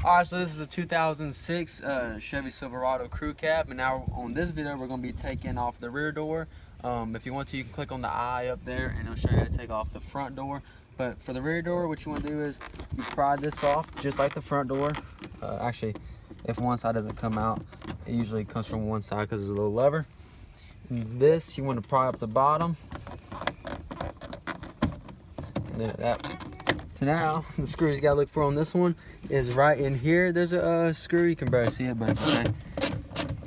Alright, so this is a 2006 Chevy Silverado crew cab, and now on this video we're going to be taking off the rear door. If you want to, you can click on the eye up there and it'll show you how to take off the front door. But for the rear door, what you want to do is you pry this off just like the front door. Actually, if one side doesn't come out, it usually comes from one side because there's a little lever. And this, you want to pry up the bottom. And then that. So now, the screws you gotta look for on this one is right in here. There's a screw, you can barely see it, but it's okay.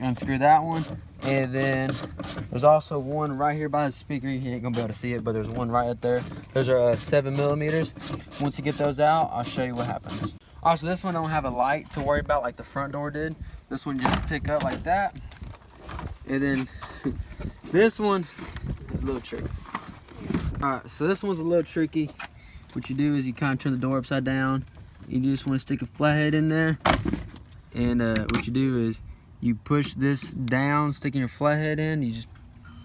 Unscrew that one. And then there's also one right here by the speaker. You ain't gonna be able to see it, but there's one right up there. Those are 7mm. Once you get those out, I'll show you what happens. Also, this one don't have a light to worry about like the front door did. This one just pick up like that. And then this one is a little tricky. All right, so this one's a little tricky. What you do is you kind of turn the door upside down. You just want to stick a flathead in there. And what you do is you push this down, sticking your flathead in. You just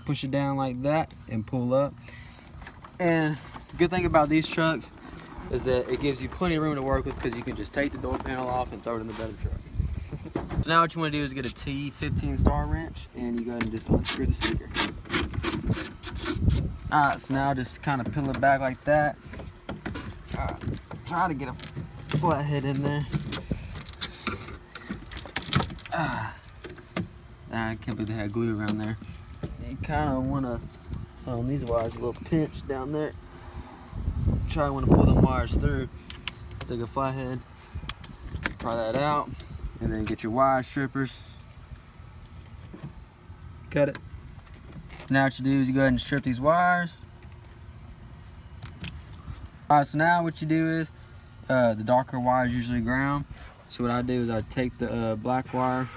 push it down like that and pull up. And the good thing about these trucks is that it gives you plenty of room to work with because you can just take the door panel off and throw it in the bed of the truck. So now what you want to do is get a T15 star wrench and you go ahead and just unscrew the speaker. Alright, so now just kind of peel it back like that. Try to get a flathead in there. I can't believe they had glue around there. You kind of want to, on these wires, a little pinch down there. Try want to pull them wires through. Take a flathead, pry that out, and then get your wire strippers. Cut it. Now what you do is you go ahead and strip these wires. Alright, so now what you do is, the darker wire is usually ground. So what I do is I take the black wire,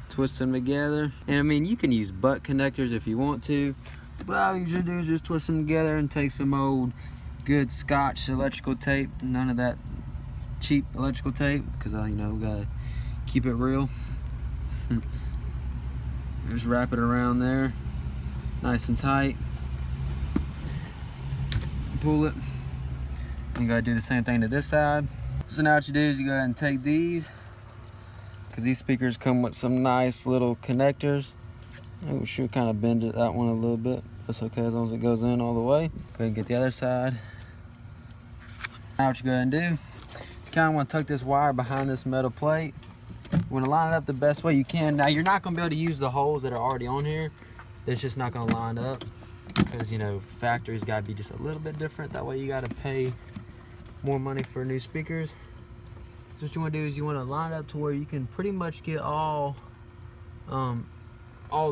twist them together. And I mean, you can use butt connectors if you want to. What I usually do is just twist them together and take some old good Scotch electrical tape. None of that cheap electrical tape, because you know, we gotta keep it real. Just wrap it around there, nice and tight. Pull it. You gotta do the same thing to this side. So now what you do is you go ahead and take these, because these speakers come with some nice little connectors. We should kind of bend that one a little bit. That's okay as long as it goes in all the way. Go ahead and get the other side. Now what you go ahead and do is you kind of want to tuck this wire behind this metal plate. You want to line it up the best way you can. Now you're not going to be able to use the holes that are already on here. It's just not going to line up, because you know, factory's got to be just a little bit different. That way you got to pay more money for new speakers. So what you want to do is you want to line it up to where you can pretty much get all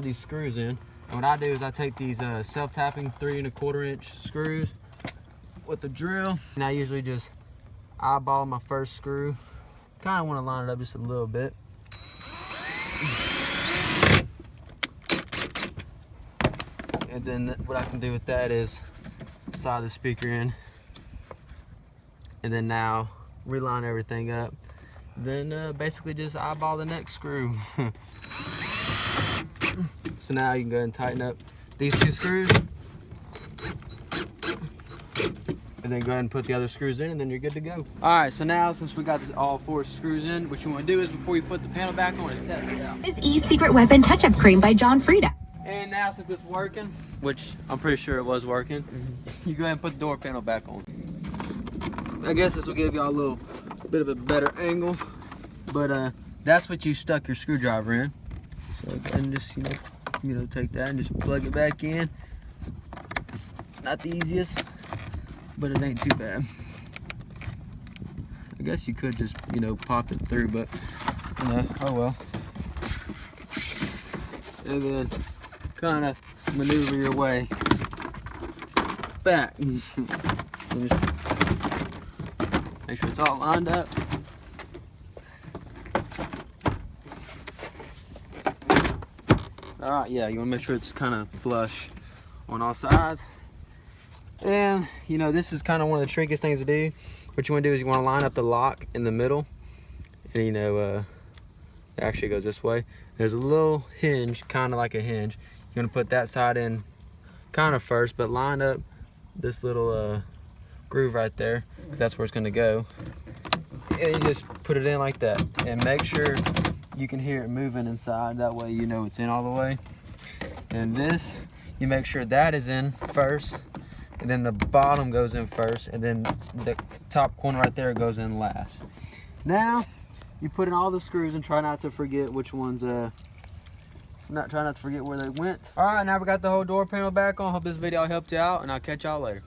these screws in. And what I do is I take these self-tapping 3 1/4 inch screws with the drill, and I usually just eyeball my first screw. Kind of want to line it up just a little bit. And then what I can do with that is slide the speaker in. And then now reline everything up. Then basically just eyeball the next screw. So now you can go ahead and tighten up these 2 screws. And then go ahead and put the other screws in, and then you're good to go. Alright, so now since we got all 4 screws in, what you want to do is before you put the panel back on is test it out. Is E-Secret Weapon Touch-Up Cream by John Frieda. And now since it's working, which I'm pretty sure it was working, you go ahead and put the door panel back on. I guess this will give y'all a little bit of a better angle, but that's what you stuck your screwdriver in. So go ahead and just you know take that and just plug it back in. It's not the easiest, but it ain't too bad. I guess you could just pop it through, but oh well. And then kind of maneuver your way back. And just make sure it's all lined up. Alright, yeah, you want to make sure it's kind of flush on all sides. And, you know, this is kind of one of the trickiest things to do. What you want to do is you want to line up the lock in the middle. And, you know, it actually goes this way. There's a little hinge, kind of like a hinge. You're going to put that side in kind of first, but line up this little groove right there, because that's where it's going to go. and you just put it in like that, and make sure you can hear it moving inside. That way you know it's in all the way. And this, you make sure that is in first, and then the bottom goes in first, and then the top corner right there goes in last. Now you put in all the screws and try not to forget which ones try not to forget where they went. All right, now we got the whole door panel back on. Hope this video helped you out, and I'll catch y'all later.